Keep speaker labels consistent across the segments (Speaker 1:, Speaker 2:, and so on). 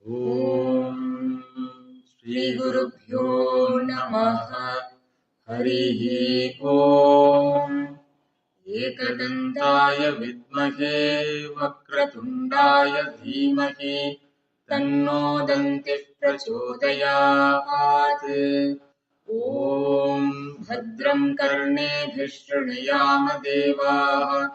Speaker 1: ॐ श्रीगुरुभ्यो नमः। हरिः ॐ। एकदन्ताय विद्महे वक्रतुण्डाय धीमहि तन्नो दन्तिः प्रचोदयात्। ॐ भद्रं कर्णेभिः शृणुयाम देवाः,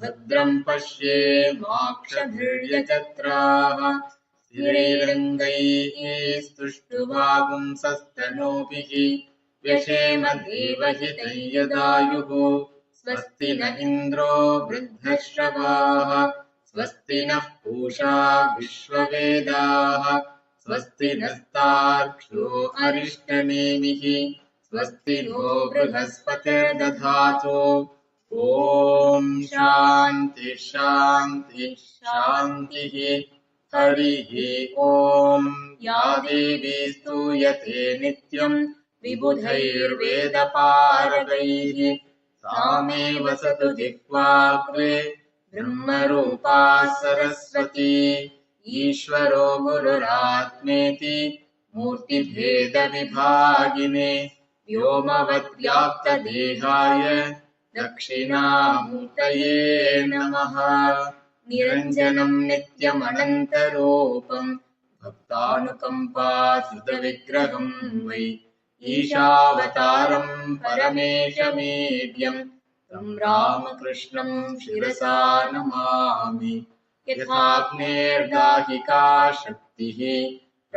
Speaker 1: भद्रं पश्येमाक्षभिर्यजत्राः, स्थिरैरङ्गैः स्तुष्टुवागुंसस्तनूभिः व्यशेम देवहितं यदायुः। स्वस्ति न इन्द्रो वृद्धश्रवाः, स्वस्ति नः पूषा विश्ववेदाः, स्वस्ति नस्तार्क्ष्यो अरिष्टनेमिः, स्वस्ति नो बृहस्पतिर्दधातु। ॐ शान्ति शान्ति शान्तिः। हरिः ॐ। या देवी स्तूयते नित्यं विबुधैर्वेदपारगैः, सा मे वसतु जिह्वाग्रे ब्रह्मरूपा सरस्वती। ईश्वरो गुरुरात्मेति मूर्तिभेदविभागिने, व्योमवद्व्याप्तदेहाय दक्षिणामूर्तये नमः। निरञ्जनं नित्यमनन्तरूपं भक्तानुकम्पासुतविग्रहं वै ईशावतारं परमेशमीड्यं तं रामकृष्णं शिरसा नमामि। यथाग्नेर्दाहिका शक्तिः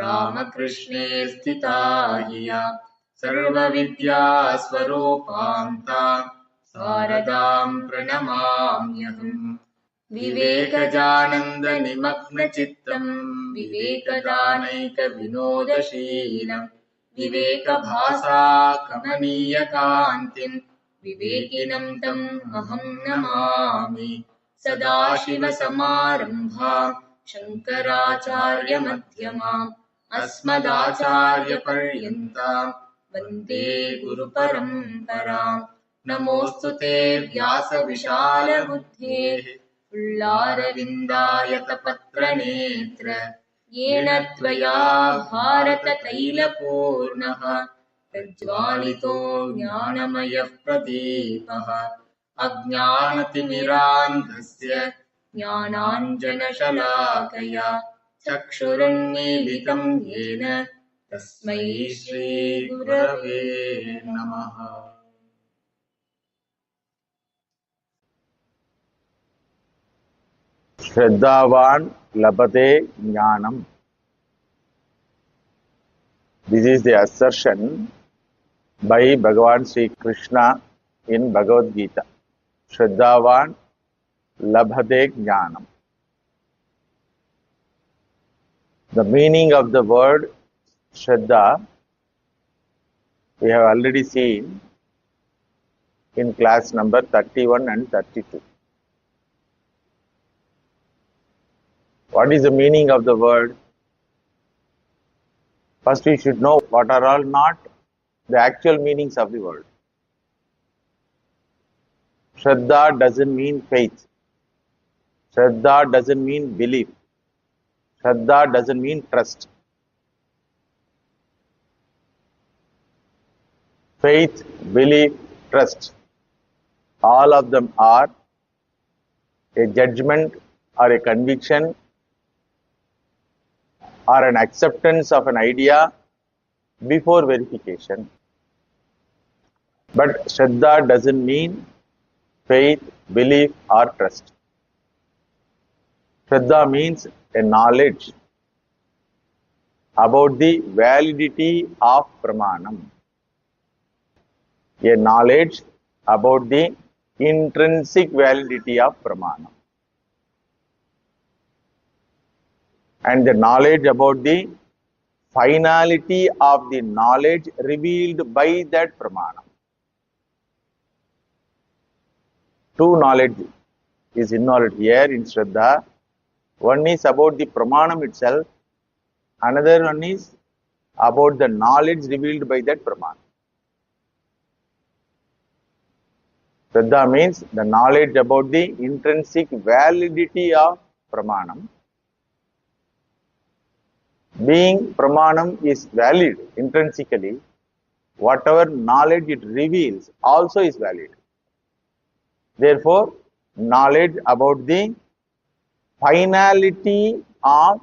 Speaker 1: रामकृष्णे स्थिता हिया, सर्वविद्यास्वरूपां तां शारदां प्रणमाम्यहम्। विवेकजानन्दनिमग्नचित्तं विवेकदानैकविनोदशीलं, विवेकभासाकमनीयकान्तिं विवेकिनं तम् अहं नमामि। सदाशिवसमारम्भां शङ्कराचार्यमध्यमाम् अस्मदाचार्यपर्यन्तां वन्दे गुरुपरम्पराम्। नमोऽस्तु ते व्यासविशालबुद्धेः, उल्लारविन्दायतपत्रनेत्र, येन त्वया भारततैलपूर्णः प्रज्वालितो ज्ञानमयः प्रदीपः। अज्ञानतिमिरान्धस्य ज्ञानाञ्जनशलाकया चक्षुरुन्मीलितं येन तस्मै श्रीगुरवे नमः।
Speaker 2: Shraddhavan labate jnanam. This is the assertion by Bhagavan Sri Krishna in Bhagavad Gita. Shraddhavan labate jnanam. The meaning of the word Shraddha we have already seen in class number 31 and 32. What is the meaning of the word? First we should know what are all not the actual meanings of the word. Shraddha doesn't mean faith. Shraddha doesn't mean belief. Shraddha doesn't mean trust. Faith, belief, trust, all of them are a judgment or a conviction or an acceptance of an idea before verification. But Shraddha doesn't mean faith, belief or trust. Shraddha means a knowledge about the validity of pramanam. A knowledge about the intrinsic validity of pramanam. And the knowledge about the finality of the knowledge revealed by that pramanam. Two knowledge is involved here in Shraddha. One is about the pramanam itself, another one is about the knowledge revealed by that pramanam. Shraddha means the knowledge about the intrinsic validity of pramanam. Being pramanam is valid intrinsically, whatever knowledge it reveals also is valid. Therefore, knowledge about the finality of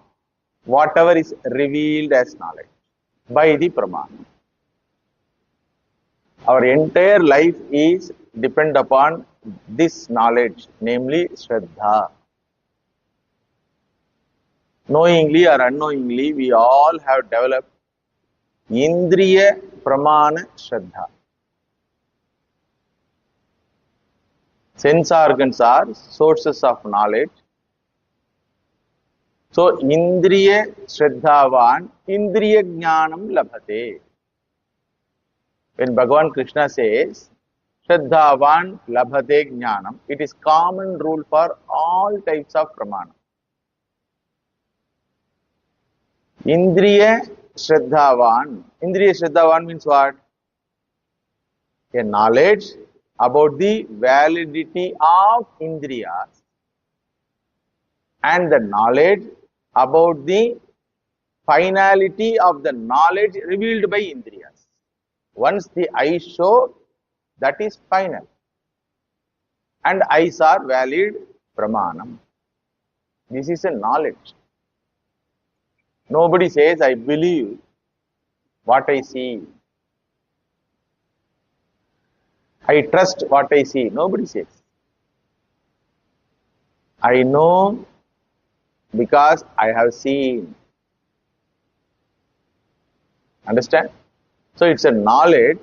Speaker 2: whatever is revealed as knowledge by the pramana. Our entire life is depend upon this knowledge, namely Shraddha. Knowingly or unknowingly, we all have developed Indriya Pramana Shraddha. Sense organs are sources of knowledge. So, Indriya Shraddhavan, Indriya Jnanam Labhate. When Bhagavan Krishna says, Shraddhavan Labhate Jnanam, it is common rule for all types of pramana. Indriya Shraddhavan means what? A knowledge about the validity of Indriyas and the knowledge about the finality of the knowledge revealed by Indriyas. Once the eyes show, that is final. And eyes are valid pramanam. This is a knowledge. Nobody says, I believe what I see. I trust what I see. Nobody says. I know because I have seen. Understand? So it's a knowledge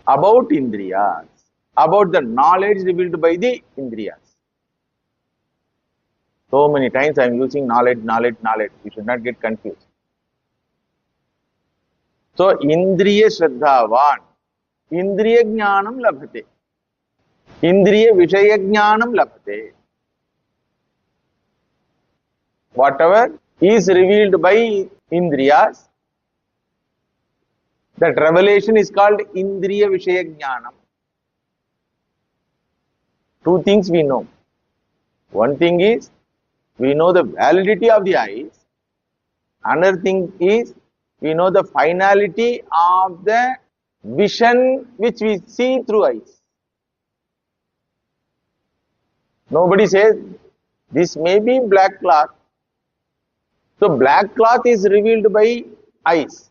Speaker 2: about Indriyas, about the knowledge revealed by the Indriyas. So many times I am using knowledge. You should not get confused. So, Indriya Shraddhavan, Indriya Jnanam Labhate. Indriya Vishaya Jnanam Labhate. Whatever is revealed by Indriyas, that revelation is called Indriya Vishaya Jnanam. Two things we know. One thing is, we know the validity of the eyes. Another thing is, we know the finality of the vision which we see through eyes. Nobody says, this may be black cloth. So, black cloth is revealed by eyes.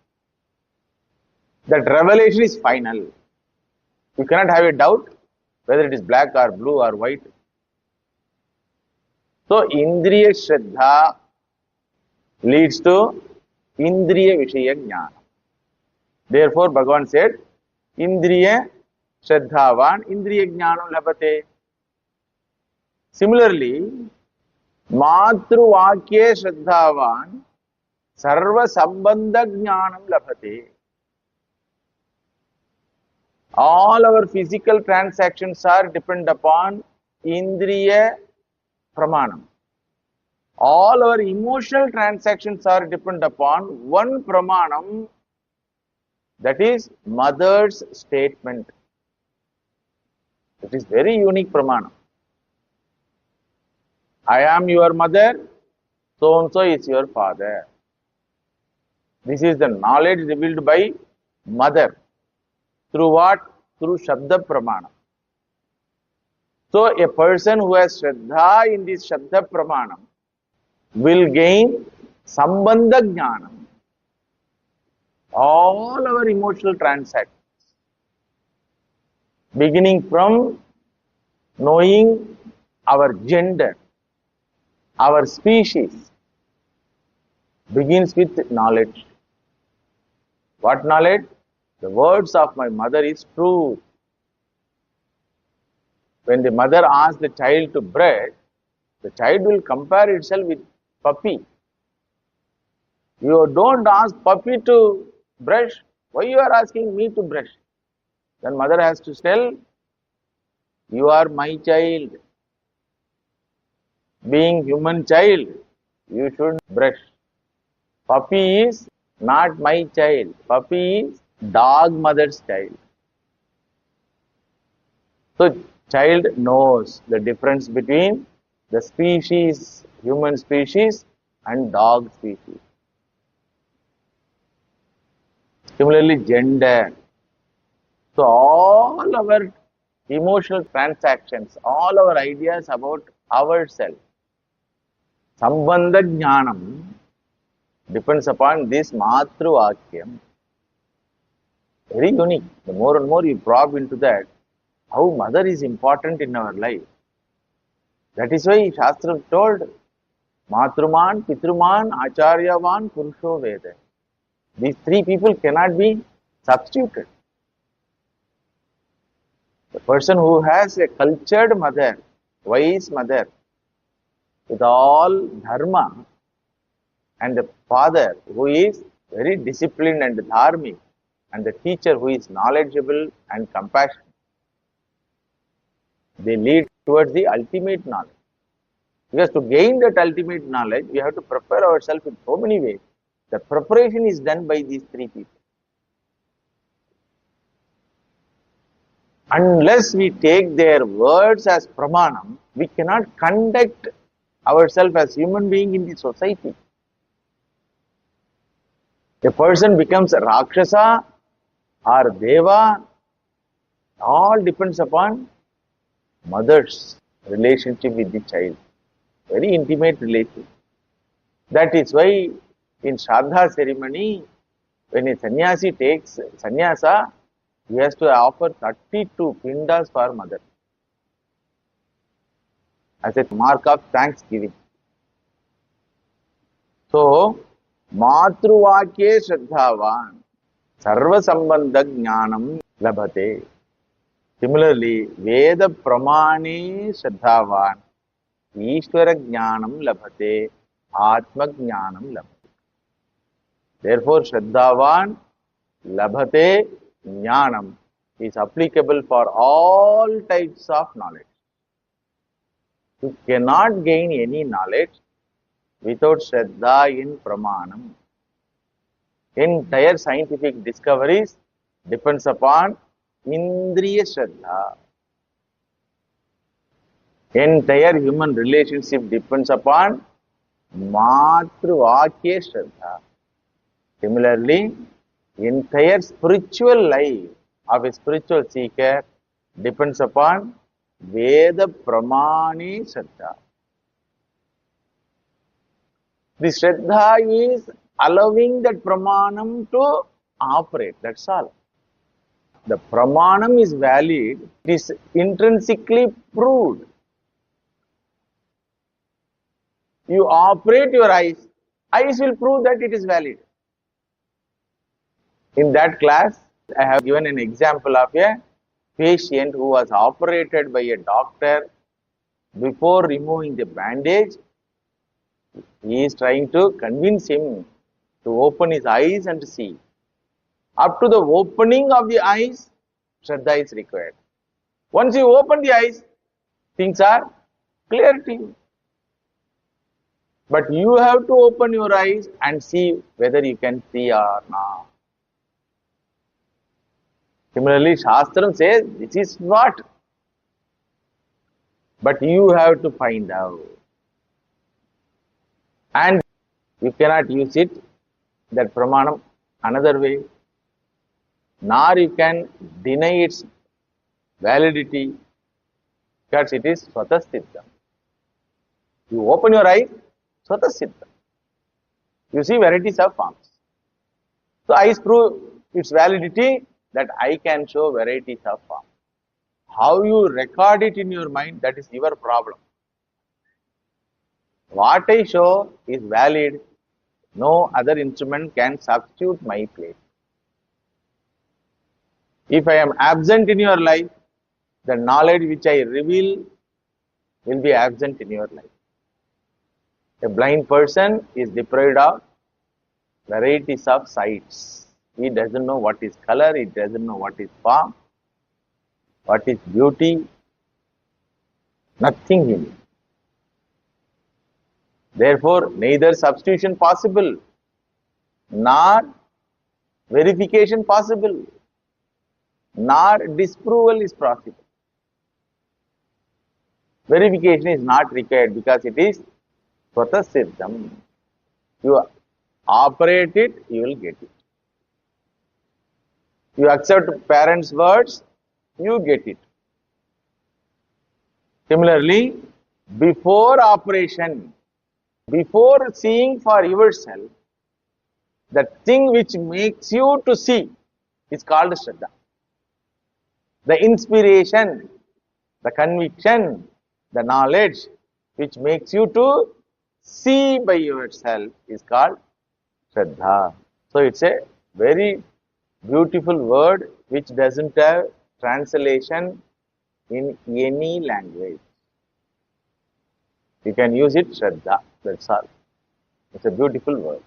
Speaker 2: That revelation is final. You cannot have a doubt whether it is black or blue or white. So, Indriya Shraddha leads to Indriya Vishaya Jnana. Therefore, Bhagavan said, Indriya Shraddhavan, Indriya Jnanam Labhate. Similarly, Matru Vakya Shraddhavan, Sarva Sambandha Jnanam Labhate. All our physical transactions are depend upon Indriya Pramanam. All our emotional transactions are depend upon one Pramanam, that is mother's statement. It is very unique Pramanam. I am your mother, so and so is your father. This is the knowledge revealed by mother. Through what? Through Shabda Pramana. So, a person who has Shraddha in this Shabda Pramanam will gain Sambandha Jnanam. All our emotional transactions, beginning from knowing our gender, our species, begins with knowledge. What knowledge? The words of my mother is true. When the mother asks the child to brush, the child will compare itself with puppy. You don't ask puppy to brush. Why you are asking me to brush? Then mother has to tell, you are my child. Being human child, you should brush. Puppy is not my child. Puppy is dog mother's child. So, child knows the difference between the species, human species and dog species. Similarly, gender. So all our emotional transactions, all our ideas about ourselves, Sambandha Jnanam depends upon this Matru Vakyam. Very unique. The more and more you probe into that, how mother is important in our life. That is why Shastra told Matruman, Pitruman, Acharyavan, Purusho Veda. These three people cannot be substituted. The person who has a cultured mother, wise mother, with all dharma, and the father who is very disciplined and dharmic, and the teacher who is knowledgeable and compassionate, they lead towards the ultimate knowledge. Because to gain that ultimate knowledge, we have to prepare ourselves in so many ways. The preparation is done by these three people. Unless we take their words as pramanam, we cannot conduct ourselves as human being in the society. A person becomes a Rakshasa or Deva, all depends upon mother's relationship with the child. Very intimate relation. That is why in Shraddha ceremony, when a sannyasi takes sannyasa, he has to offer 32 pindas for mother as a mark of thanksgiving. So, Matruvakye Shraddhavan Sarva Sambandha Jnanam Labhate. Similarly, Veda Pramane Shraddhavan Ishvara Jnanam Labhate Atma Jnanam Labhate. Therefore, Shraddhavan Labhate Jnanam is applicable for all types of knowledge. You cannot gain any knowledge without Shraddha in Pramanam. Entire scientific discoveries depends upon Indriya Shraddha. Entire human relationship depends upon Matruvakya Shraddha. Similarly, entire spiritual life of a spiritual seeker depends upon Veda Pramani Shraddha. The Shraddha is allowing that Pramanam to operate, that's all. The Pramanam is valid, it is intrinsically proved. You operate your eyes will prove that it is valid. In that class, I have given an example of a patient who was operated by a doctor. Before removing the bandage, he is trying to convince him to open his eyes and see. Up to the opening of the eyes, Shraddha is required. Once you open the eyes, things are clear to you. But you have to open your eyes and see whether you can see or not. Similarly, Shastram says this is what, but you have to find out. And you cannot use it, that Pramanam, another way, nor you can deny its validity because it is Swatasthittam. You open your eyes, Swatasthittam. You see varieties of forms. So eyes prove its validity, that I can show varieties of forms. How you record it in your mind, that is your problem. What I show is valid. No other instrument can substitute my place. If I am absent in your life, the knowledge which I reveal will be absent in your life. A blind person is deprived of varieties of sights. He doesn't know what is color, he doesn't know what is form, what is beauty, nothing he knows. Therefore, neither substitution possible, nor verification possible, nor disproval is possible. Verification is not required because it is Swatasthittam. You operate it, you will get it. You accept parents' words, you get it. Similarly, before operation, before seeing for yourself, the thing which makes you to see is called Shraddha. The inspiration, the conviction, the knowledge which makes you to see by yourself is called Shraddha. So it's a very beautiful word which doesn't have translation in any language. You can use it Shraddha, that's all. It's a beautiful word.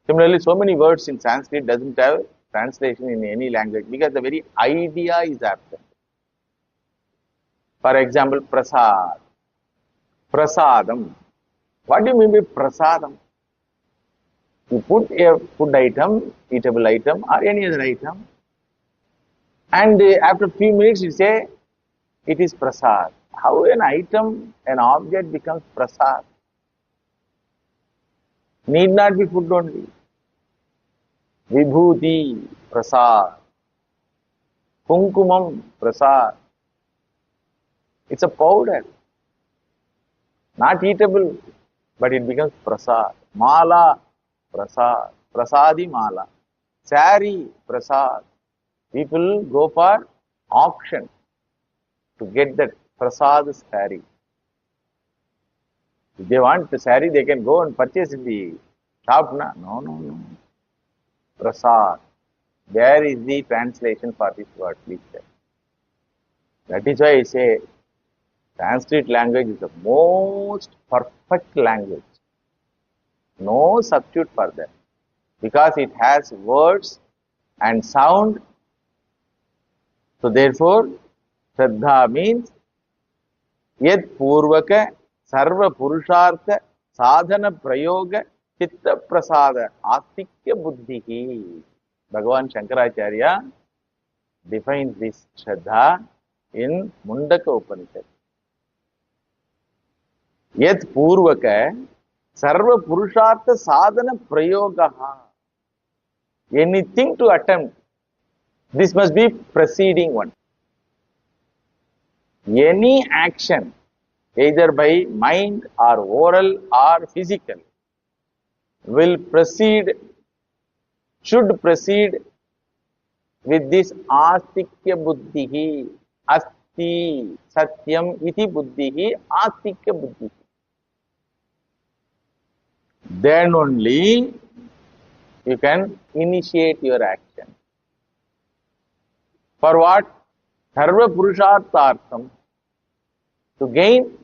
Speaker 2: Similarly, so many words in Sanskrit doesn't have translation in any language because the very idea is absent. For example, prasad, prasadam. What do you mean by prasadam? You put a food item, eatable item or any other item, and after a few minutes you say it is prasad. How an item, an object becomes prasad? Need not be food only. Vibhuti, prasad. Kunkumam, prasad. It's a powder, not eatable, but it becomes prasad. Mala, prasad. Prasadi mala. Sari, prasad. People go for auction to get that prasad sari. If they want the sari, they can go and purchase in the shop. Na? No. Prasad. Where is the translation for this word, please tell? That is why I say Sanskrit language is the most perfect language. No substitute for that. Because it has words and sound. So therefore, Shraddha means Yad Purvaka Sarva Purushartha Sadhana Prayoga Chitta Prasada Astikya Buddhihi. Bhagavan Shankaracharya defines this Shraddha in Mundaka Upanishad. Yat Purvaka Sarva Purushartha Sadhana Prayogaha. Anything to attempt, this must be preceding one. Any action, either by mind or oral or physical, will proceed, should proceed with this astikya buddhihi. Asti satyam iti buddhihi astikya buddhihi. Then only you can initiate your action. For what? Sarva Purusharthartham. To gain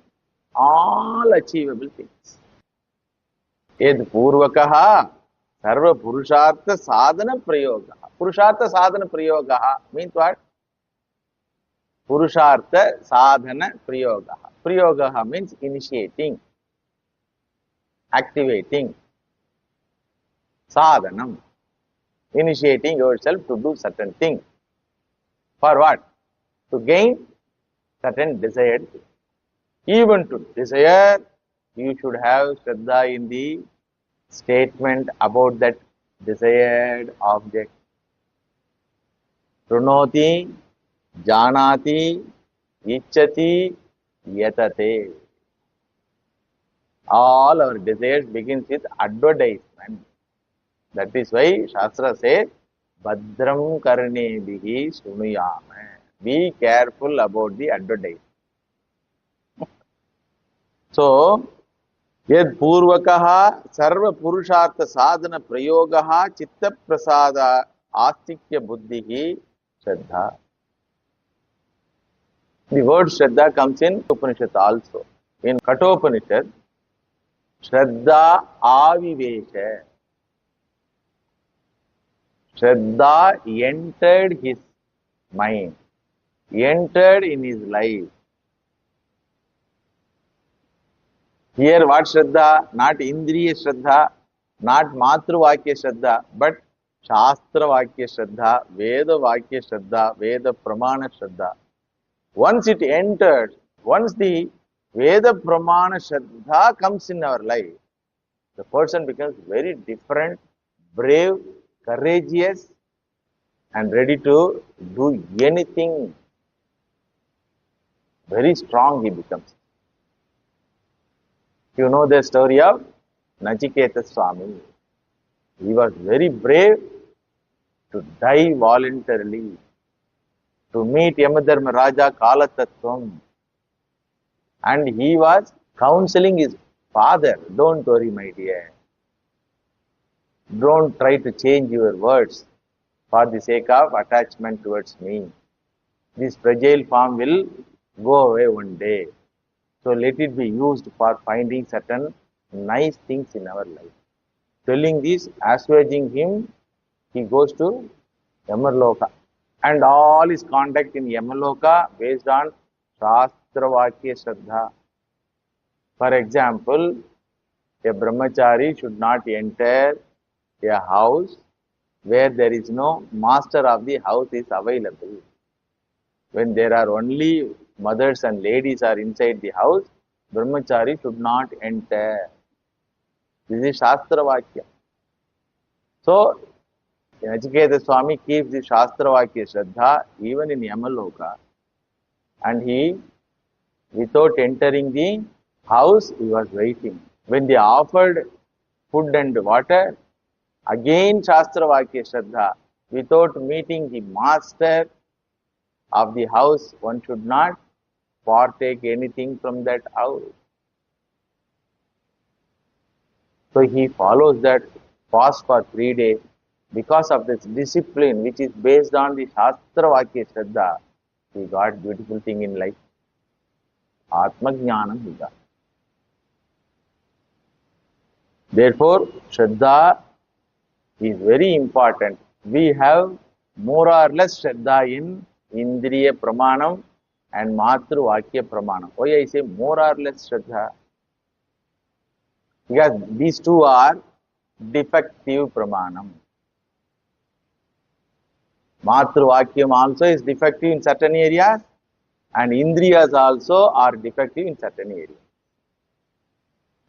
Speaker 2: all achievable things. Yad Purvakaha Sarva Purushartha Sadhana Prayogaha. Purushartha Sadhana Prayogaha means what? Purushartha Sadhana Prayogaha. Prayogaha means initiating, activating. Sadhanam. Initiating yourself to do certain thing. For what? To gain certain desired thing. Even to desire, you should have Shraddha in the statement about that desired object. Prunoti, Janati, Ichchati, Yatate. All our desires begins with advertisement. That is why Shastra says, Badram Karnebihi Sunuyama. Be careful about the advertisement. So, Yad Purvakaha Sarva Purushartha Sadhana Prayogaha Chitta Prasada Astikya Buddhihi Shraddha. The word Shraddha comes in Upanishad also. In Kathopanishad, Shraddha Avivesha. Shraddha entered his mind, entered in his life. Here what Shraddha? Not Indriya Shraddha, not Matru Vakya Shraddha, but Shastra Vakya Shraddha, Veda Vakya Shraddha, Veda Pramana Shraddha. Once it entered, once the Veda Pramana Shraddha comes in our life, the person becomes very different, brave, courageous, and ready to do anything. Very strong he becomes. You know the story of Nachiketa Swami. He was very brave to die voluntarily, to meet Yamadharma Raja Kalatattvam. And he was counseling his father, don't worry my dear. Don't try to change your words for the sake of attachment towards me. This fragile form will go away one day. So let it be used for finding certain nice things in our life. Telling this, assuaging him, he goes to Yamarloka. And all his conduct in Yamaloka based on Shastra Vakya Shraddha. For example, a brahmachari should not enter a house where there is no master of the house is available. When there are only mothers and ladies are inside the house, brahmachari should not enter. This is Shastra Vakya. So, Nachiketa Swami keeps the Shastra Vakya Shraddha even in Yamaloka, and he, without entering the house, he was waiting. When they offered food and water, again Shastra Vakya Shraddha, without meeting the master of the house, one should not partake anything from that house. So he follows that fast for 3 days. Because of this discipline which is based on the Shastra Vakya Shraddha, he got beautiful thing in life. Atma Jnanam he got. Therefore, Shraddha is very important. We have more or less Shraddha in Indriya Pramanam and Matru Vakya Pramanam. Why I say more or less Shraddha? Because these two are defective Pramanam. Matru Vakyam also is defective in certain areas, and Indriyas also are defective in certain areas.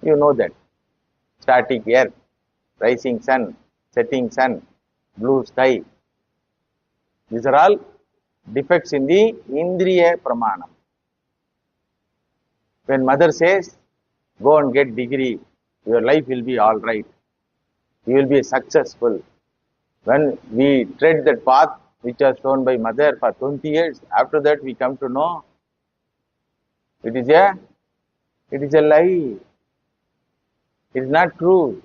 Speaker 2: You know that. Static air, rising sun, setting sun, blue sky. These are all defects in the Indriya Pramanam. When mother says, go and get degree, your life will be all right. You will be successful. When we tread that path which was shown by mother for 20 years, after that we come to know it is a lie. It is not true.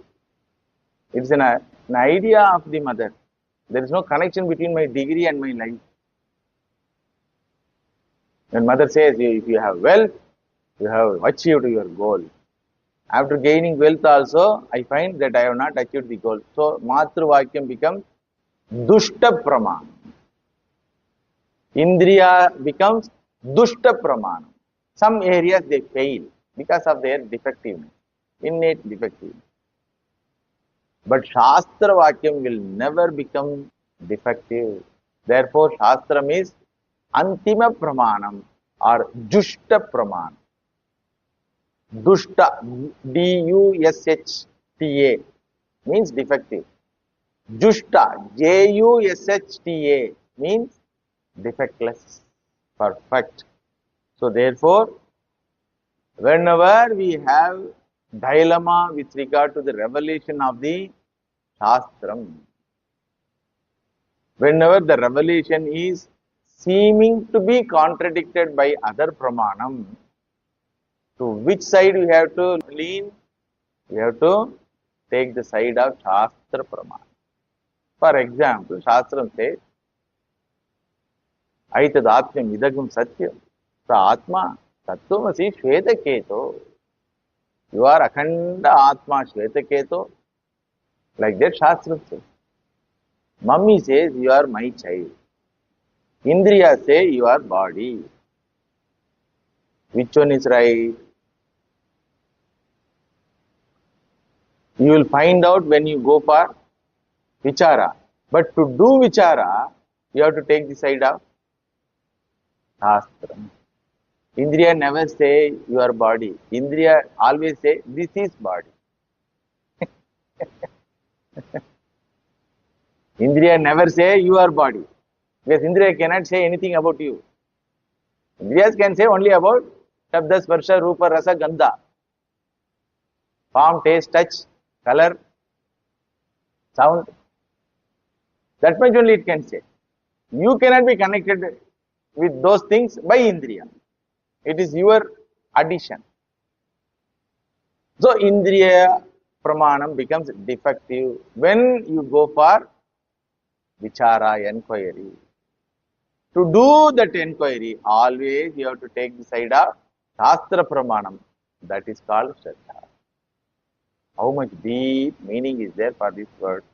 Speaker 2: It is an idea of the mother. There is no connection between my degree and my life. When mother says, if you have wealth, you have achieved your goal. After gaining wealth also, I find that I have not achieved the goal. So, Matru Vakyam becomes Dushta Pramanam. Indriya becomes Dushta Pramanam. Some areas they fail because of their defectiveness, innate defectiveness. But Shastra Vakyam will never become defective. Therefore, Shastram is Antima Pramanam or Jushta Pramanam. Dushta, D-U-S-H-T-A means defective. Jushta, J-U-S-H-T-A means defectless, perfect. So therefore, whenever we have dilemma with regard to the revelation of the Shastram, whenever the revelation is seeming to be contradicted by other Pramanam, to which side we have to lean? We have to take the side of Shastra Pramanam. For example, Shastram says, Aitad Atmam Idagam Satyam. Sa Atma Tattvamasi Shvetaketo. You are Akhanda Atma Shvetaketo. Like that Shastra says. Mummy says, you are my child. Indriya say, you are body. Which one is right? You will find out when you go for Vichara. But to do Vichara, you have to take the side of Shastra. Indriya never say you are body. Indriya always say this is body. Indriya never say you are body. Because Indriya cannot say anything about you. Indriyas can say only about Shabda, Sparsha, Rupa, Rasa, Gandha. Form, taste, touch, color, sound. That much only it can say. You cannot be connected with those things by Indriya. It is your addition. So Indriya Pramanam becomes defective when you go for Vichara, enquiry. To do that enquiry, always you have to take the side of Shastra Pramanam. That is called Shraddha. How much deep meaning is there for this word?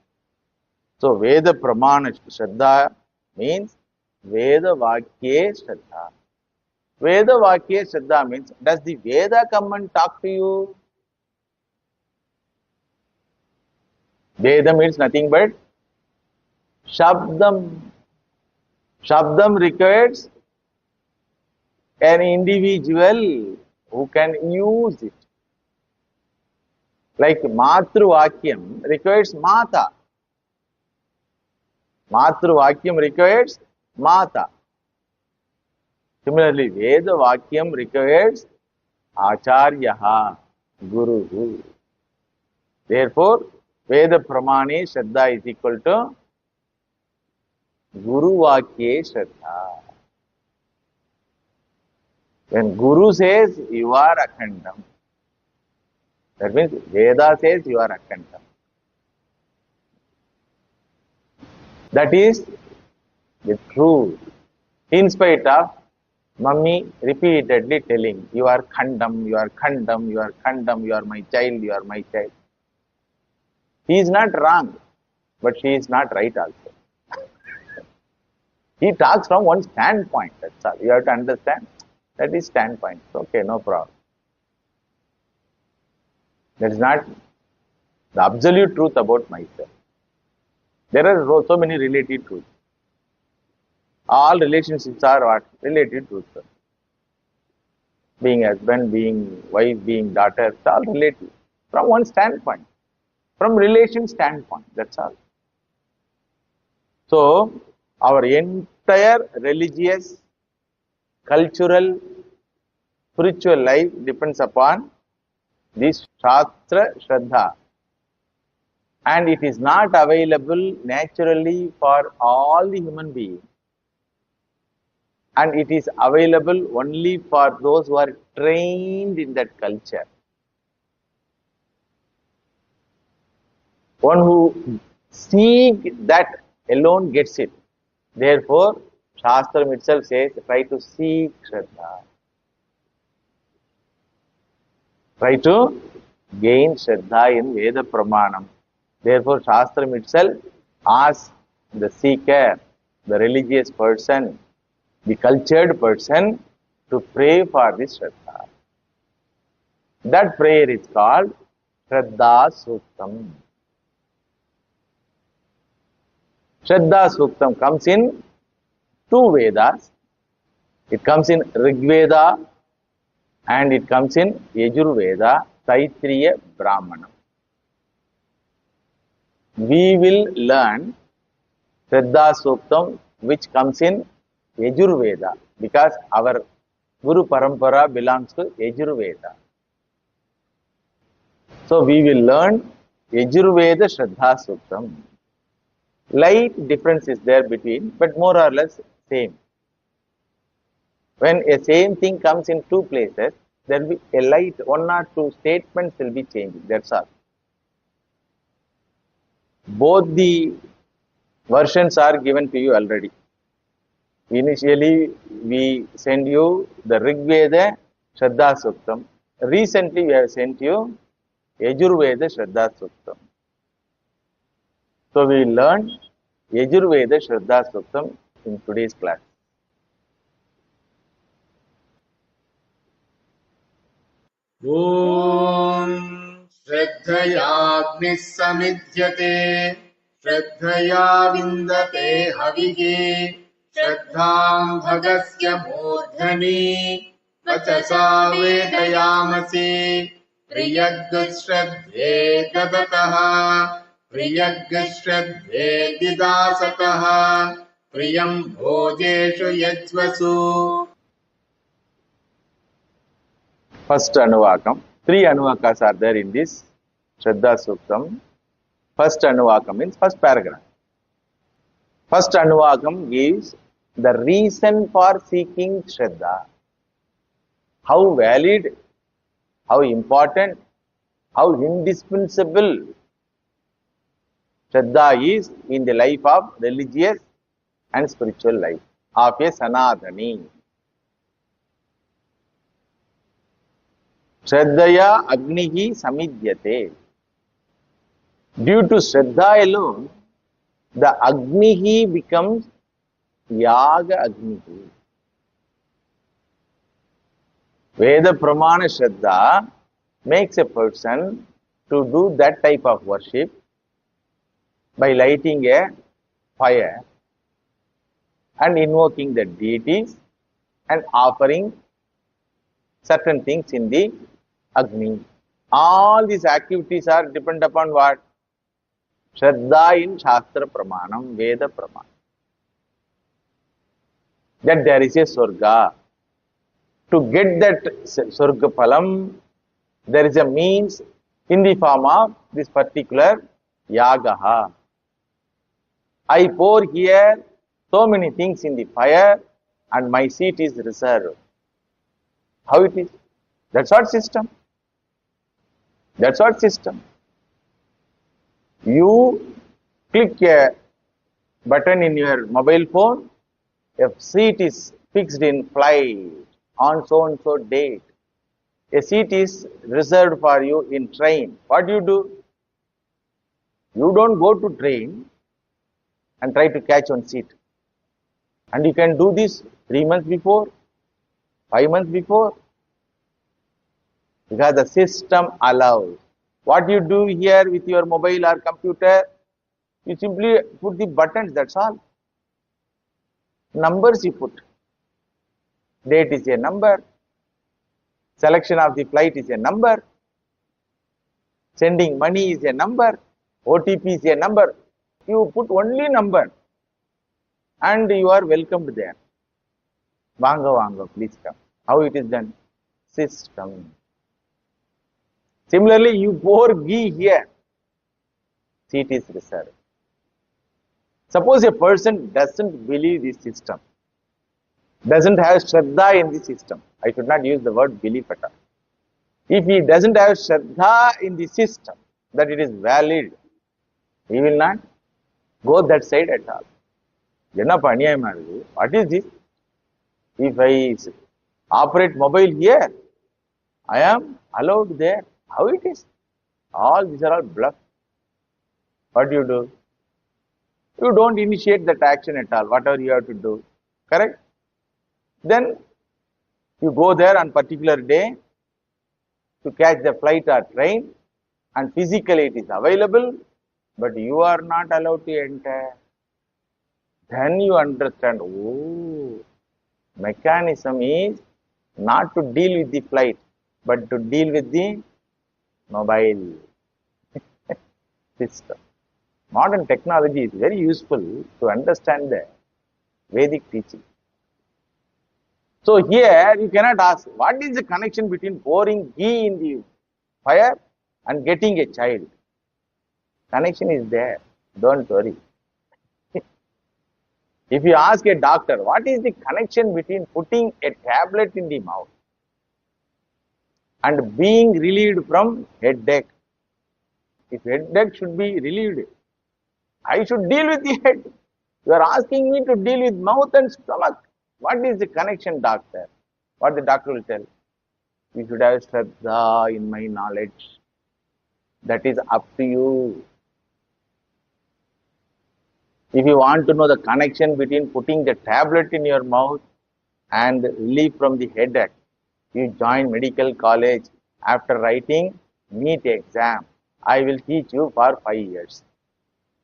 Speaker 2: So Veda Pramana Shraddha means Veda Vakye Shraddha. Veda Vakye Shraddha means, does the Veda come and talk to you? Veda means nothing but Shabdam. Shabdam requires an individual who can use it. Like Matru Vakyam requires Mata. Matru Vakyam requires Mata. Similarly, Veda Vakyam requires Acharyaha, Guru. Therefore, Veda Pramane Shraddha is equal to Guru Vakye Shraddha. When Guru says you are Akhandam, that means Veda says you are Akhandam. That is the truth. In spite of Mummy repeatedly telling, you are Khandam, you are Khandam, you are Khandam, you are my child, you are my child. He is not wrong, but she is not right also. He talks from one standpoint, that's all. You have to understand that is standpoint. Okay, no problem. That is not the absolute truth about myself. There are so many related truths. All relationships are what? Related truths. Being husband, being wife, being daughter, it's all relative. From one standpoint. From relation standpoint, that's all. So, our entire religious, cultural, spiritual life depends upon this Shastra Shraddha. And it is not available naturally for all the human beings. And it is available only for those who are trained in that culture. One who seeks that alone gets it. Therefore, Shastram itself says, try to seek Shraddha. Try to gain Shraddha in Veda Pramanam. Therefore, Shastram itself asks the seeker, the religious person, the cultured person to pray for this Shraddha. That prayer is called Shraddha Suktam. Shraddha Suktam comes in two Vedas. It comes in Rig Veda and it comes in Yajur Veda, Taitriya Brahmanam. We will learn Shraddha Suktam which comes in Yajur Veda because our Guru Parampara belongs to Yajur Veda. So we will learn Yajur Veda Shraddha Suktam. Light difference is there between, but more or less same. When a same thing comes in two places, there will be a light, one or two statements will be changing, that's all. Both the versions are given to you already. Initially, we send you the Rig Veda Shraddha Suktam. Recently, we have sent you Yajur Veda Shraddha Suktam. So, we learn Yajur Veda Shraddha Suktam in today's class.
Speaker 1: ॐ श्रद्धयाग्निः समिद्यते श्रद्धया विन्दते हविः श्रद्धां भगस्य मूर्धनि वचसा वेदयामसि प्रियग्श्रद्धे ददतः प्रियग्श्रद्धे दिदासतः प्रियं भोजेषु यज्वसु.
Speaker 2: First Anuvakam. Three Anuvakas are there in this Shraddha Suktam. First Anuvakam means first paragraph. First Anuvakam gives the reason for seeking Shraddha. How valid, how important, how indispensable Shraddha is in the life of religious and spiritual life of a Sanatani. Shraddhaya Agnihi Samidhyate. Due to Shraddha alone, the Agnihi becomes Yaga Agnihi. Veda Pramana Shraddha makes a person to do that type of worship by lighting a fire and invoking the deities and offering certain things in the Agni. All these activities are depend upon what? Shraddha in Shastra Pramanam, Veda Pramanam. That there is a Surga. To get that Surga Phalam, there is a means in the form of this particular Yagaha. I pour here so many things in the fire and my seat is reserved. How it is? That's what system. That's what system. You click a button in your mobile phone, a seat is fixed in flight on so and so date. A seat is reserved for you in train. What do? You don't go to train and try to catch one seat. And you can do this 3 months before, 5 months before. Because the system allows. What you do here with your mobile or computer, you simply put the buttons, that's all. Numbers you put. Date is a number. Selection of the flight is a number. Sending money is a number. OTP is a number. You put only number. And you are welcomed there. Vanga, please come. How it is done? System. Similarly, you pour ghee here. Seat is reserved. Suppose a person doesn't believe this system, doesn't have Shraddha in the system. I should not use the word belief at all. If he doesn't have Shraddha in the system, that it is valid, he will not go that side at all. What is this? If I operate mobile here, I am allowed there. How it is? All these are all bluff. What do? You don't initiate that action at all, whatever you have to do. Correct? Then you go there on particular day to catch the flight or train, and physically it is available, but you are not allowed to enter. Then you understand, oh, mechanism is not to deal with the flight, but to deal with the mobile system. Modern technology is very useful to understand the Vedic teaching. So here you cannot ask, what is the connection between pouring ghee in the fire and getting a child? Connection is there, don't worry. If you ask a doctor, what is the connection between putting a tablet in the mouth and being relieved from headache? If headache should be relieved, I should deal with the head. You are asking me to deal with mouth and stomach. What is the connection, doctor? What the doctor will tell? You should have Shraddha in my knowledge. That is up to you. If you want to know the connection between putting the tablet in your mouth and relief from the headache, you join medical college. After writing NEET exam, I will teach you for 5 years.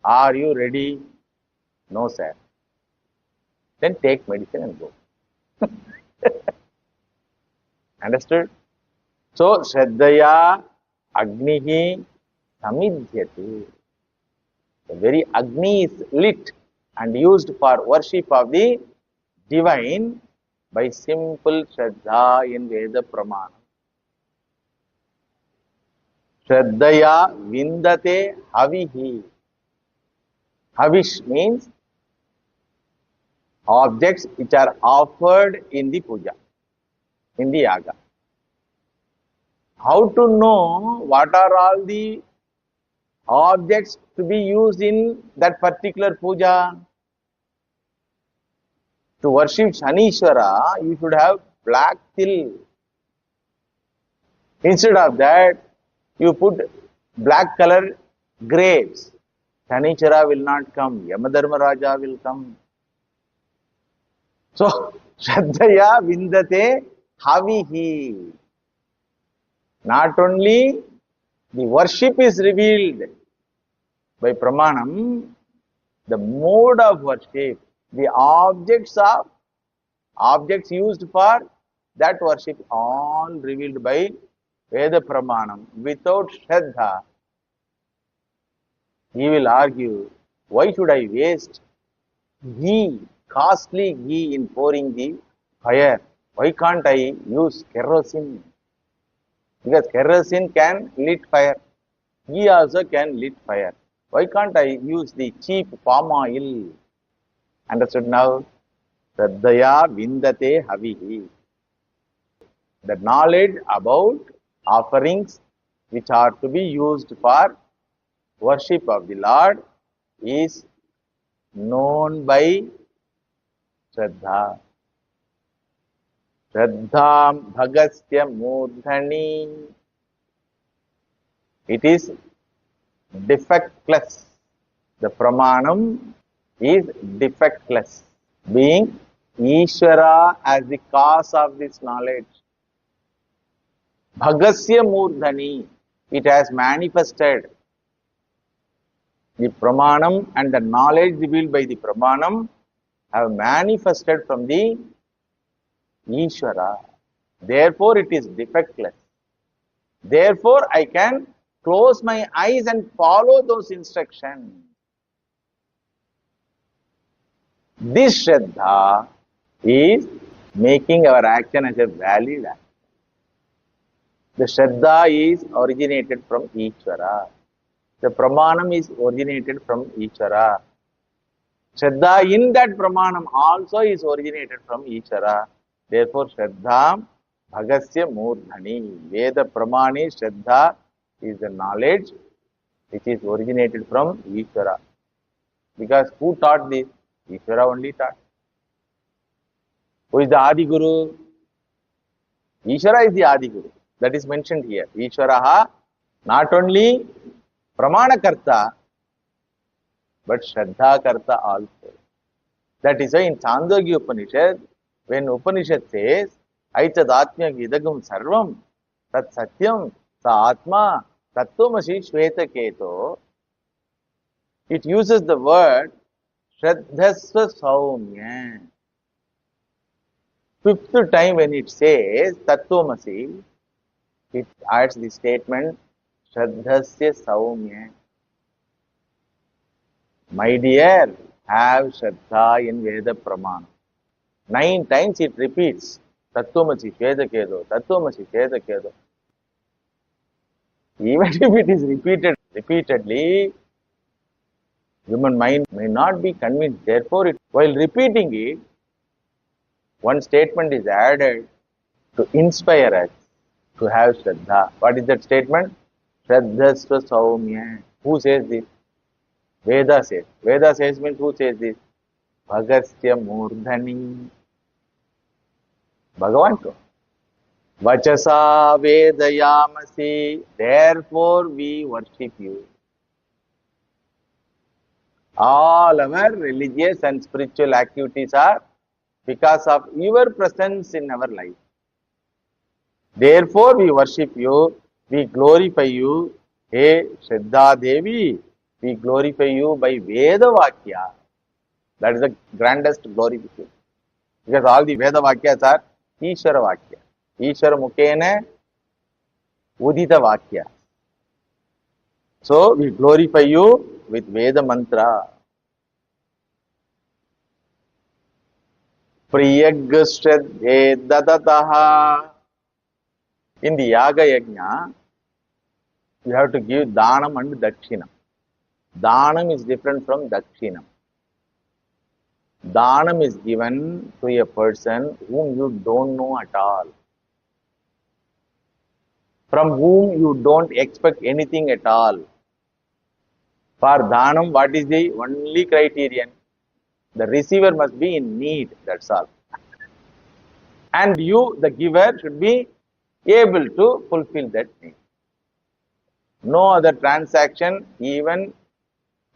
Speaker 2: Are you ready? No, sir. Then take medicine and go. Understood? So, Shraddhaya Agnihi Samidhyati. The very Agni is lit and used for worship of the divine by simple Shraddha in Veda Pramana. Shraddhaya vindate havihi. Havish means objects which are offered in the puja, in the yaga. How to know what are all the objects to be used in that particular puja? To worship Shanishwara, you should have black till. Instead of that, you put black color grapes. Shanichara will not come. Yamadharma Raja will come. So, Shraddhaya vindate havihi. Not only the worship is revealed by pramanam, the mode of worship, the objects used for that worship, all revealed by Veda Pramanam. Without Shraddha, he will argue, why should I waste ghee, costly ghee in pouring the fire? Why can't I use kerosene? Because kerosene can lit fire. Ghee also can lit fire. Why can't I use the cheap palm oil? Understood now? Shraddhaya vindate havihi. The knowledge about offerings which are to be used for worship of the Lord is known by Shraddha. Shraddham bhagasya murdhani. It is defectless. The pramanam is defectless, being Ishvara as the cause of this knowledge. Bhagasya murdhani, it has manifested. The pramanam and the knowledge revealed by the pramanam have manifested from the Ishvara. Therefore, it is defectless. Therefore, I can close my eyes and follow those instructions. This Shraddha is making our action as a valid act. The Shraddha is originated from Ishvara. The Pramanam is originated from Ishvara. Shraddha in that Pramanam also is originated from Ishvara. Therefore, Shraddha Bhagasya Murdhani. Veda Pramani Shraddha is the knowledge which is originated from Ishvara. Because who taught this? Ishvara only taught. Who is the Adi Guru? Ishvara is the Adi Guru. That is mentioned here. Ishvaraha, not only Pramana Karta, but Shraddha Karta also. That is why in Chandogya Upanishad, when Upanishad says, Aitad Atmya Gidagam Sarvam, Tat Satyam, Sa Atma, Tattvamasi Shveta Keto, it uses the word Shraddhasva Saumya. Fifth time when it says Tattvamasi, it adds the statement Shraddhasya Saumya. My dear, have Shraddha in Veda Pramana. 9 times it repeats Tattvamasi Shveta Keto, Tattvamasi Shveta Keto. Even if it is repeated repeatedly, human mind may not be convinced. Therefore, while repeating it, one statement is added to inspire us to have Shraddha. What is that statement? Shraddhasva Saumya. Who says this? Veda says. Veda says means who says this? Bhagasya Murdhani. Bhagavan to. Vachasa Vedayamasi. Therefore we worship you. All our religious and spiritual activities are because of your presence in our life. Therefore we worship you, we glorify you. Hey Shraddha Devi, we glorify you by Veda Vakya. That is the grandest glorification. Because all the Veda Vakyas are Ishvara Vakya. Ishvara Mukhena Udita Vakya. So we glorify you with Veda Mantra. Priyagshraddhe dadataha. In the Yaga Yajna, you have to give Danam and Dakshinam. Danam is different from Dakshinam. Danam is given to a person whom you don't know at all, from whom you don't expect anything at all. For Dhanam, what is the only criterion? The receiver must be in need, that's all. And you, the giver, should be able to fulfill that need. No other transaction, even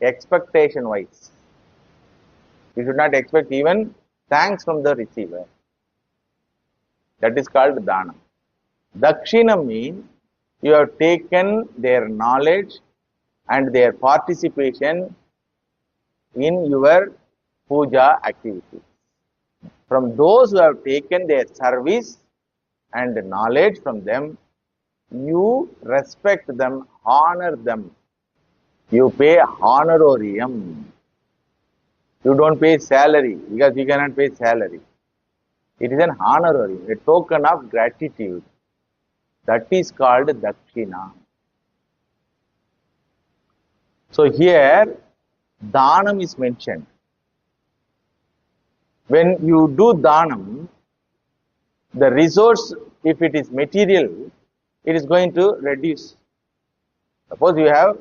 Speaker 2: expectation-wise. You should not expect even thanks from the receiver. That is called Dhanam. Dakshina means you have taken their knowledge and their participation in your puja activities. From those who have taken their service and knowledge from them, you respect them, honor them. You pay honorarium. You don't pay salary because you cannot pay salary. It is an honorarium, a token of gratitude. That is called Dakshina. So here, Dhanam is mentioned. When you do Dhanam, the resource, if it is material, it is going to reduce. Suppose you have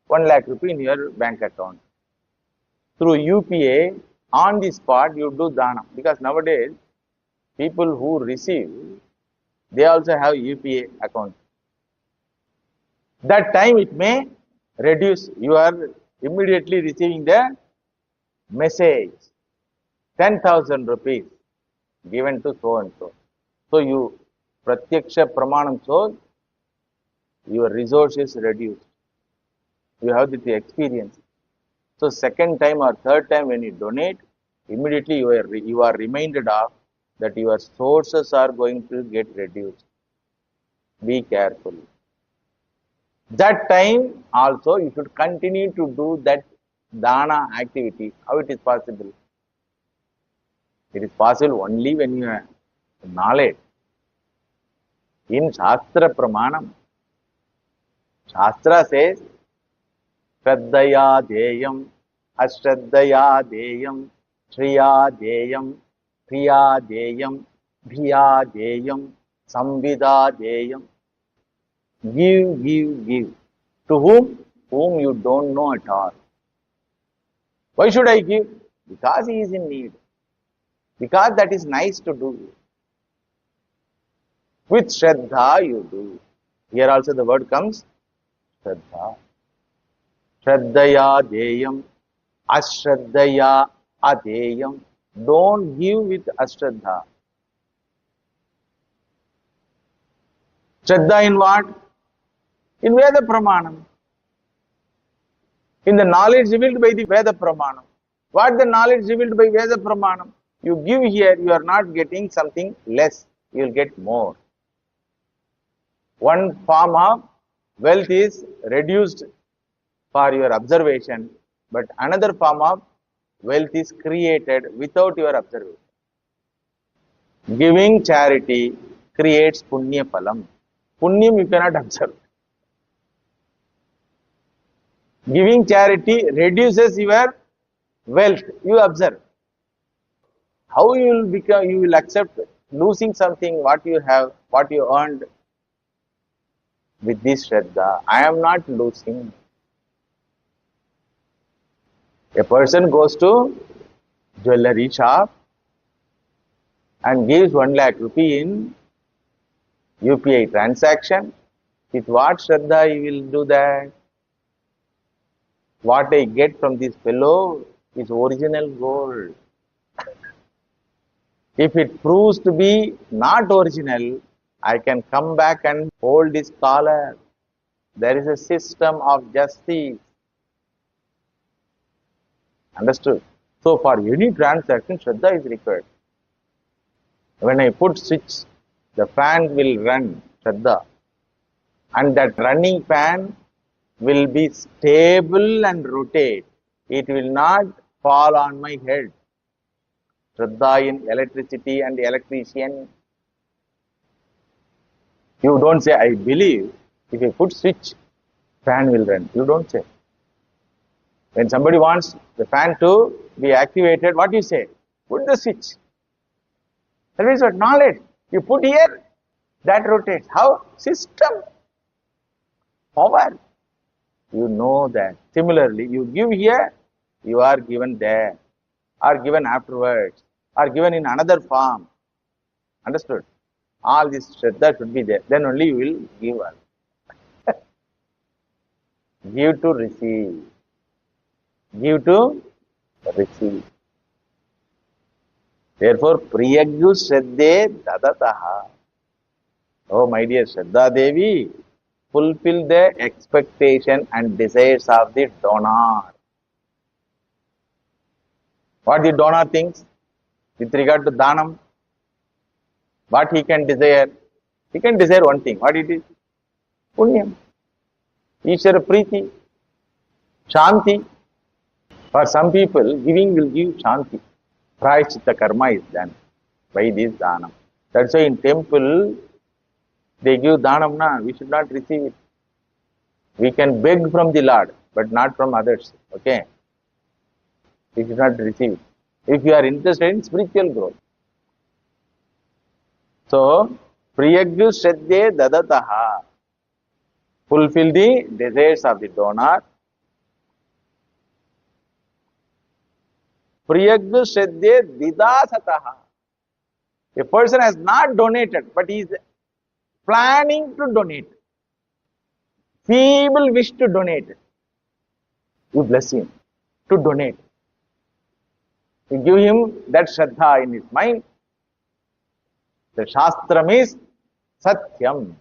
Speaker 2: 1 lakh rupee in your bank account. Through UPA, on the spot, you do Dhanam. Because nowadays, people who receive, they also have UPA account. That time it may reduce. You are immediately receiving the message, 10,000 rupees given to so and so. So you pratyaksha pramanam, so your resources reduced. You have the experience. So second time or third time when you donate, immediately you are reminded of that your sources are going to get reduced. Be careful. That time also you should continue to do that dana activity. How it is possible? It is possible only when you have knowledge. In Shastra Pramanam, Shastra says, Shraddhaya deyam, Ashraddhaya deyam, Shriya deyam, Priya deyam, Bhiya deyam, Samvida deyam. Give, give, give. To whom? Whom you don't know at all. Why should I give? Because he is in need. Because that is nice to do. With Shraddha you do. Here also the word comes, Shraddha. Shraddhaya deyam, Ashraddhaya adeyam. Don't give with Ashraddha. Shraddha in what? In Veda Pramanam. In the knowledge revealed by the Veda Pramanam. What the knowledge revealed by Veda Pramanam? You give here, you are not getting something less. You will get more. One form of wealth is reduced for your observation, but another form of wealth is created without your observation. Giving charity creates punya phalam. Punyam you cannot observe. Giving charity reduces your wealth. You observe. How you will become? You will accept losing something what you have, what you earned with this Shraddha. I am not losing. A person goes to jewellery shop and gives 1 lakh rupee in UPI transaction. With what Shraddha he will do that? What I get from this fellow is original gold. If it proves to be not original, I can come back and hold his collar. There is a system of justice. Understood? So for any transaction, Shraddha is required. When I put switch, the fan will run, Shraddha. And that running fan will be stable and rotate. It will not fall on my head. Shraddha in electricity and electrician. You don't say, I believe, if you put switch, fan will run. You don't say. When somebody wants the fan to be activated, what do you say? Put the switch. That is what knowledge. You put here, that rotates. How? System. Power. You know that. Similarly, you give here, you are given there, or given afterwards, or given in another form. Understood? All this Shraddha should be there. Then only you will give us. Give to receive. Give to receive. Therefore, Priyagyu Shraddhe Dadataha. Oh, my dear Shraddha Devi, fulfill the expectation and desires of the donor. What the donor thinks with regard to Dhanam? What he can desire? He can desire one thing. What it is? Punyam. Ishvara Preeti. Shanti. For some people, giving will give Shanti. Prayaschitta karma is done by this Dhanam. That's why in temple, they give Dhanam, na, we should not receive it. We can beg from the Lord, but not from others. Okay? We should not receive it. If you are interested in spiritual growth. So, Priyagyu Shraddhe Dadataha. Fulfill the desires of the donor. Priyagyu Shraddhe Didasataha. A person has not donated, but he is planning to donate. Feeble wish to donate. You bless him to donate. You give him that Shraddha in his mind. The Shastram is Satyam.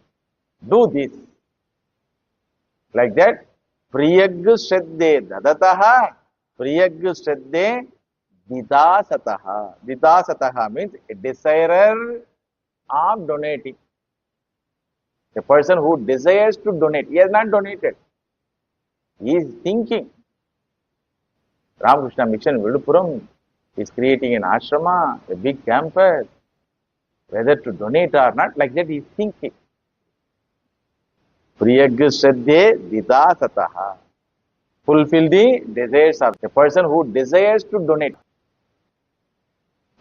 Speaker 2: Do this. Like that. Priyagyu Shraddhe Dadataha. Priyagyu Shraddhe Didasataha. Didasataha means a desirer of donating. A person who desires to donate. He has not donated. He is thinking. Ramakrishna Mission Vilupuram is creating an ashrama, a big campus. Whether to donate or not, like that he is thinking. Priyagyu Shraddhe Didasataha. Fulfill the desires of a person who desires to donate.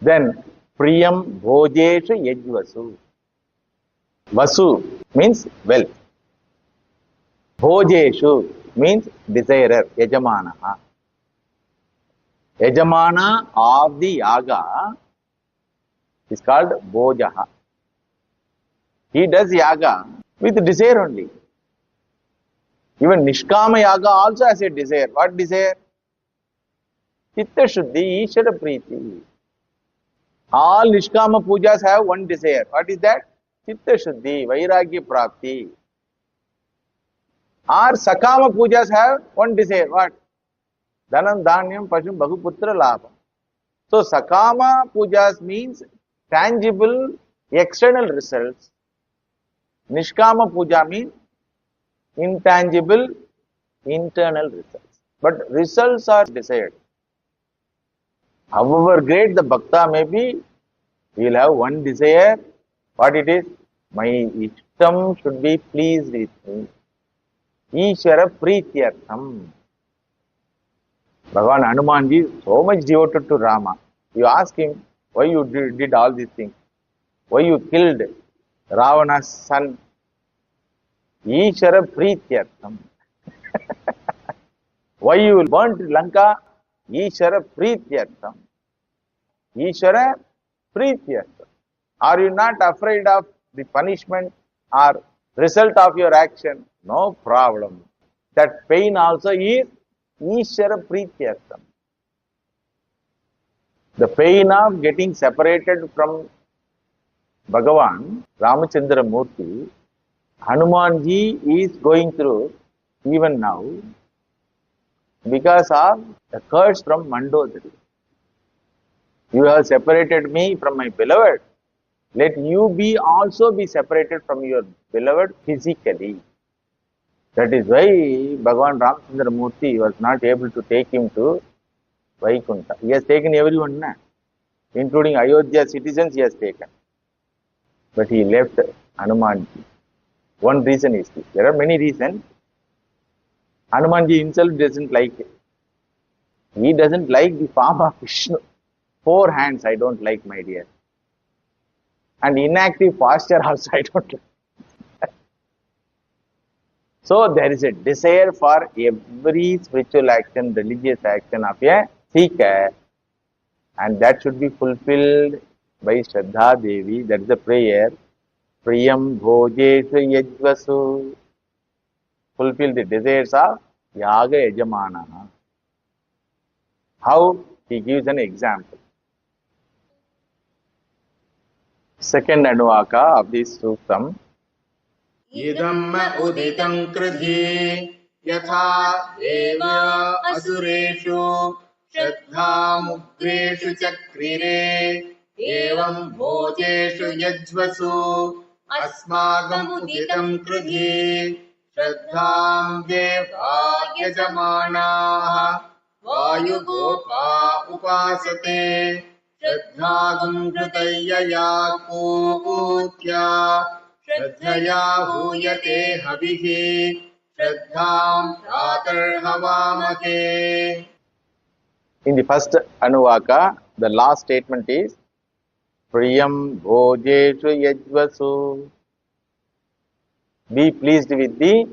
Speaker 2: Then, Priyam Bhojeshu Yajvasu. Vasu means wealth. Bhojeshu means desirer, Yajamana. Yajamana of the yaga is called Bhojaha. He does yaga with desire only. Even Nishkama yaga also has a desire. What desire? Chitta Shuddhi, Ishvara Preeti. All Nishkama pujas have one desire. What is that? Chitta Shuddhi, Vairagya Prapti. Or Sakama pujas have one desire. What? Dhanam, Dhanyam, Pashum, Bhaguputra, Labham. So Sakama pujas means tangible external results. Nishkama puja means intangible internal results. But results are desired. However great the bhakta may be, he will have one desire. What it is? My Ishtam should be pleased with me. Ishvara Preetyartham. Bhagavan Hanumanji so much devoted to Rama. You ask him, why you did all these things? Why you killed Ravana's son? Ishvara Preetyartham. Why you burnt Lanka? Ishvara Preetyartham. Ishvara Preetyartham. Are you not afraid of the punishment or result of your action? No problem. That pain also is Ishvara Preetyartham. The pain of getting separated from Bhagavan, Ramachandra Murti, Hanumanji is going through even now because of the curse from Mandodari. You have separated me from my beloved. Let you be also be separated from your beloved physically. That is why Bhagavan Ramachandra Murti was not able to take him to Vaikunta. He has taken everyone. Na? including Ayodhya citizens he has taken. But he left Hanumanji. One reason is this. There are many reasons. Hanumanji himself doesn't like it. He doesn't like the form of Vishnu. 4 hands I don't like, my dear. And inactive posture also I don't like. So there is a desire for every spiritual action, religious action of a seeker, and that should be fulfilled by Shraddha Devi. That is the prayer. Priyam bhojeshu yajvasu. Fulfill the desires of Yaga Yajamana. How? He gives an example. Second Anuvaka of this Suktam.
Speaker 1: idam uditam kridhi yatha deva asureshu shraddha mugreshu chakrire evam bhojeshu yajvasu asmagam uditam kridhi shraddham deva yajamanaah vayu upasate श्रद्धागं कृतय्यया पूत्या श्रद्धया हूयते हविः श्रद्धां प्रातर्हवामहे.
Speaker 2: In the first Anuvaka, the last statement is Priyam bhojeshu yajvasu. Be pleased with the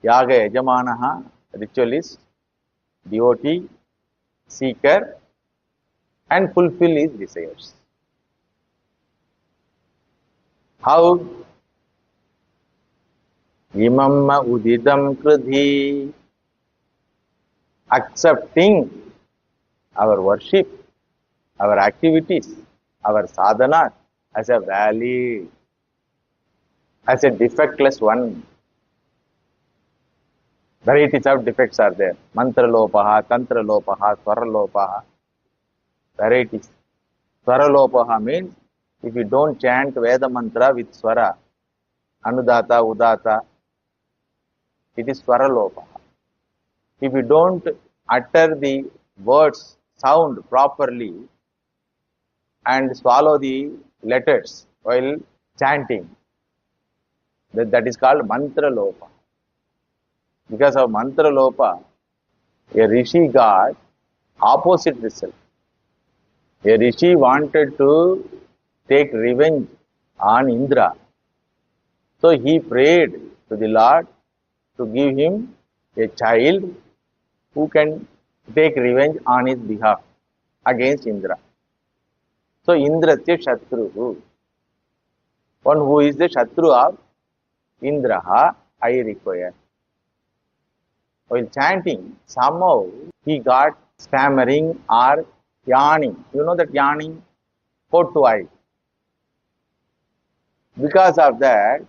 Speaker 2: Yaga Yajamanaha, ritualist, devotee, seeker, and fulfill his desires. How? Imamma udidam kridhi. Accepting our worship, our activities, our sadhana as a valid, as a defectless one. Varieties of defects are there. Mantra lopaha, tantra lopaha, swara lopaha. Varieties. Swara lopaha means if you don't chant Veda mantra with swara, anudata, udata, it is swara lopaha. If you don't utter the words, sound properly and swallow the letters while chanting, that is called mantra lopa. Because of mantra lopa, a rishi got opposite result. A rishi wanted to take revenge on Indra. So he prayed to the Lord to give him a child who can take revenge on his behalf against Indra. So Indrasya Shatruhu, one who is the Shatru of Indraha, I require. While chanting, somehow he got stammering or yawning. You know that yawning? Port to eye. Because of that,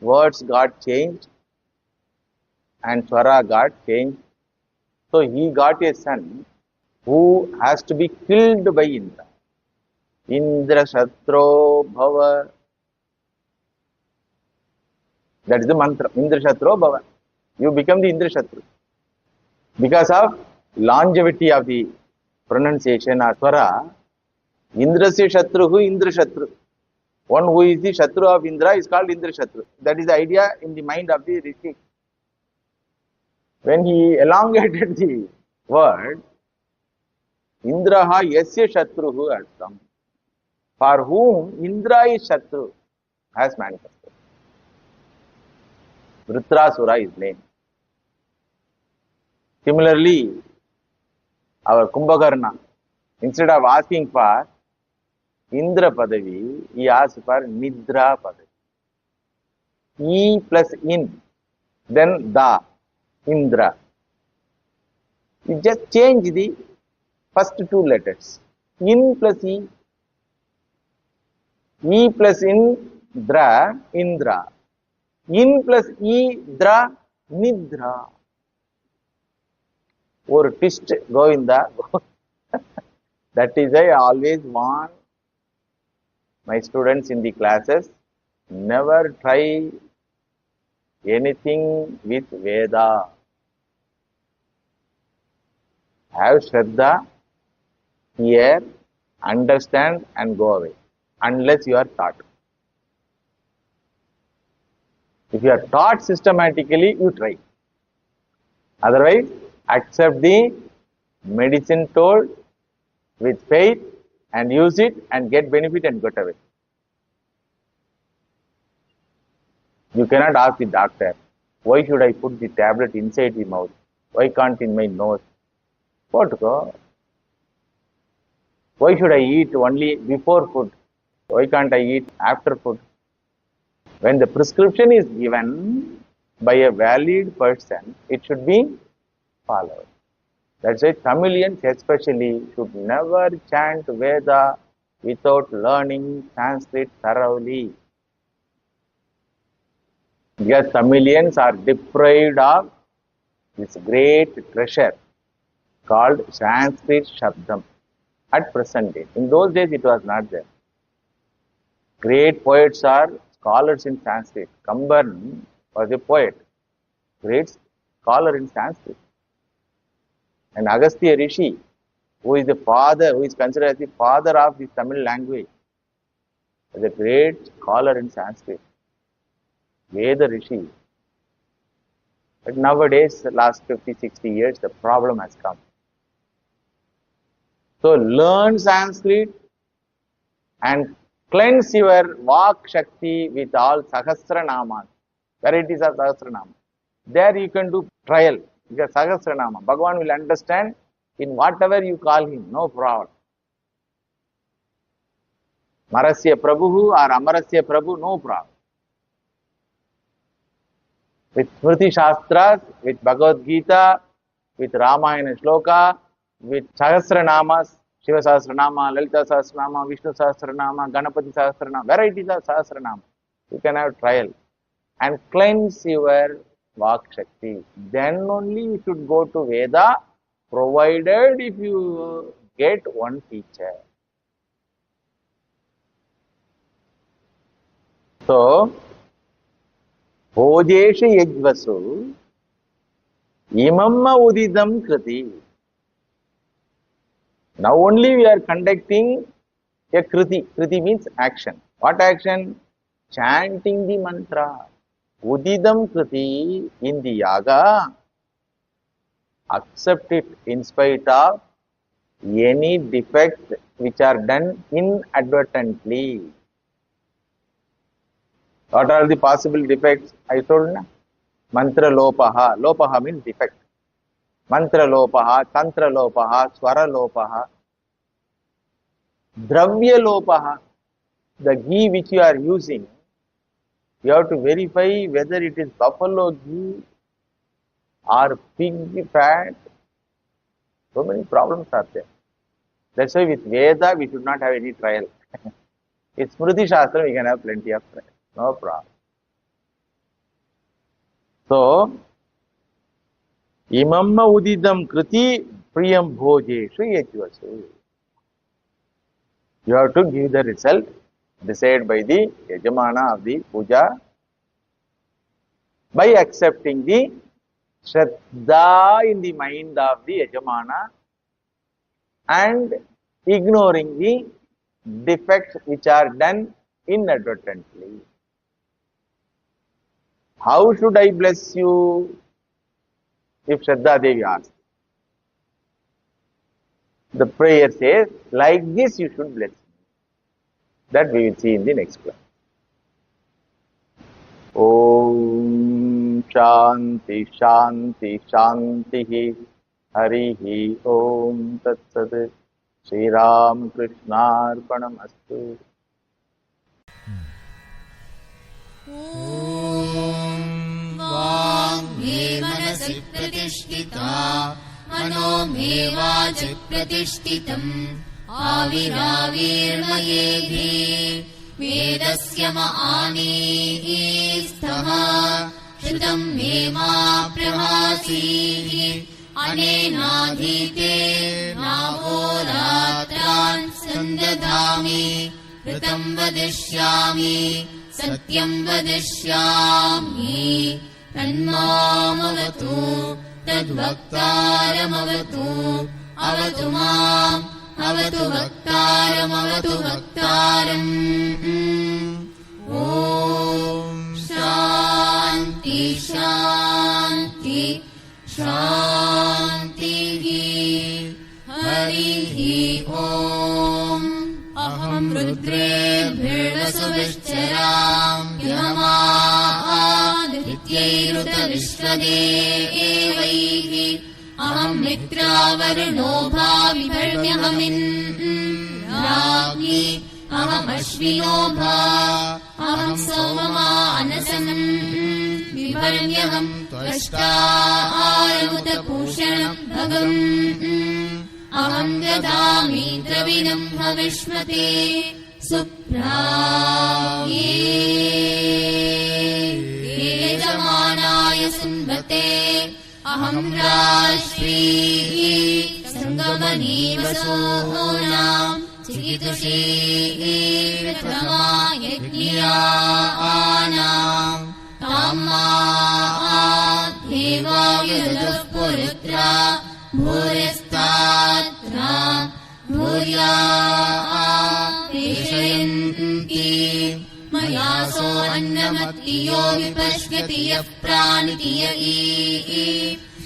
Speaker 2: words got changed and swara got changed. So he got a son who has to be killed by Indra. Indra Shatro Bhava. That is the mantra. Indra Shatro Bhava. You become the Indra Shatru. Because of longevity of the pronunciation or swara, Indrasya Shatruhu Indra Shatru. One who is the Shatru of Indra is called Indra Shatru. That is the idea in the mind of the Rishi. When he elongated the word, Indraha Yasya Shatruhu Artham. For whom Indra is Shatru has manifested. Vritrasura is named. Similarly, our Kumbhakarna, instead of asking for Indra Padavi, he asked for Nidra Padavi. E plus in, then da, Indra. You just change the first 2 letters. In plus E. E plus in, dra, Indra. In plus E, dra, Nidra. Or twist, Govinda. That is why I always warn my students in the classes, never try anything with Veda. Have Shraddha, hear, understand and go away, unless you are taught. If you are taught systematically, you try. Otherwise, accept the medicine told with faith and use it and get benefit and get away. You cannot ask the doctor, why should I put the tablet inside the mouth? Why can't in my nose? What go? Why should I eat only before food? Why can't I eat after food? When the prescription is given by a valid person, it should be followed. That's why Tamilians especially should never chant Veda without learning Sanskrit thoroughly. Because Tamilians are deprived of this great treasure called Sanskrit Shabdam at present day. In those days it was not there. Great poets are scholars in Sanskrit. Kamban was a poet, great scholar in Sanskrit. And Agastya Rishi, who is the father, who is considered as the father of the Tamil language, is a great scholar in Sanskrit. Veda Rishi. But nowadays, the last 50, 60 years, the problem has come. So learn Sanskrit and cleanse your Vak Shakti with all Sahasranamas, varieties of Sahasranama. There you can do trial, because Sahasranama. Bhagavan will understand in whatever you call him, no problem. Marasya Prabhu or Amarasya Prabhu, no problem. With Smriti Shastras, with Bhagavad Gita, with Ramayana Shloka, with Sahasranamas, Shiva Sahasranama, Lalita Sahasranama, Vishnu Sahasranama, Ganapati Sahasranama, varieties of Sahasranama. You can have trial and cleanse your Vak Shakti. Then only you should go to Veda, provided if you get one teacher. So, Bhojesha Yajvasu Imamma Udidam Kriti. Now only we are conducting a Kriti. Kriti means action. What action? Chanting the mantra. Udidam Kriti in the yaga. Accept it in spite of any defects which are done inadvertently. What are the possible defects? I told you. Mantra lopaha. Lopaha means defect. Mantra lopaha, tantra lopaha, swara lopaha, dravya lopaha. The ghee which you are using, you have to verify whether it is buffalo ghee or pig fat. So many problems are there. That's why with Veda we should not have any trial. With Smriti Shastra we can have plenty of trial. No problem. So, Imamma Udidam Kriti Priyam Bhojeshu Yajvasu. You have to give the result decided by the Yajamana of the puja by accepting the Shraddha in the mind of the Yajamana and ignoring the defects which are done inadvertently. How should I bless you? If Shraddha Devi asks. The prayer says, like this you should bless me. That we will see in the next class. Om Shanti Shanti Shanti Harihi Om Tat Sat Shri Ram Krishna Arpanam Astu.
Speaker 1: वाङ् मे मनसि प्रतिष्ठिता मनो मे वाचि प्रतिष्ठितम् आविराविर्मयेधि वेदस्य मानीस्तः श्रुतम् मे मा प्रभासीः अनेनाधीते नाहोरात्रान् सन्दधामि ऋतम् वदिष्यामि सत्यं वदिष्यामि तन्मामवतु तद्वक्तारमवतु अवतु माम् अवतु वक्तारमवतु वक्तारम्। ॐ शान्ति शान्ति शान्तिः। हरिः ॐ। अहं रुद्रेभ्यर्वसुविश्चराम्यहमादित्यैरुतविश्वदेवैः। अहं मित्रावरुणो भाविभर्म्यहमिन्द्राग्नि। अहमश्विनो भा। अहं सोममानसम् विभर्म्यहं त्वष्टारमुतपूषणं भगम्। अहं ददामि द्रविणं हविष्मते सुप्राये यजमानाय सुन्वते। अहं राष्ट्री सङ्गमनीवसोनाम् चिकीर्षे प्रथमा यज्ञानाम्। ताम्मा देवायुधः पुरुत्रा भूरिस्तात्रा भूर्या प्रेषयन्ति। मयासो अन्नमत्तियो विपश्यति यः प्राणिति य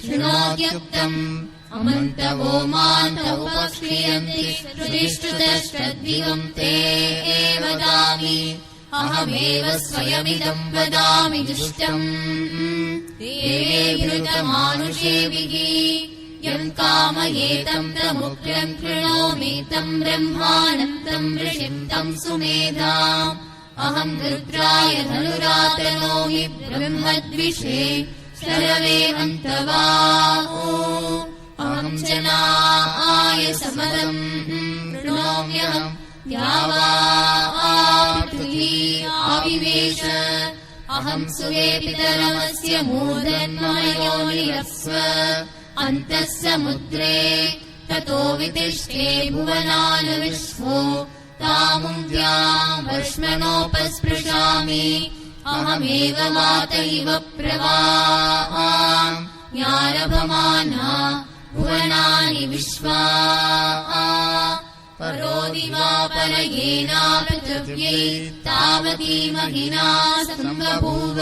Speaker 1: शृणोत्युक्तम्। अमन्तवो मान्तौ उपक्रियन्ति श्रुतिश्रुतश्रद्दिवम् ते वदामि। अहमेव स्वयमिदम् वदामि दुष्टम् देवेभृतमानुषेभिः। यम् कामयेतम् तमुग्रम् कृणोमि तम् ब्रह्माणम् तम् ऋषिम् तम् सुमेधाम्। अहम् रुद्राय धनुरातनोमि ब्रह्मद्विषे शरवे अन्तवाहो। अहम् जनाय समदम् कृणोम्यहम् द्यावा पृथिवी आविवेश। अहम् सुवे पितरमस्य मूर्धन्मयोनिरस्व अन्तः समुद्रे। ततो वितिष्ठे भुवनानि विश्वो तामुद्याम् वर्ष्मणोपस्पृशामि। अहमेव मात इव प्रवाहाम् ज्ञानभमाना भुवनानि विश्वा। परो दिवा परयेना पृथिव्यै तावती महिना सम्बभूव।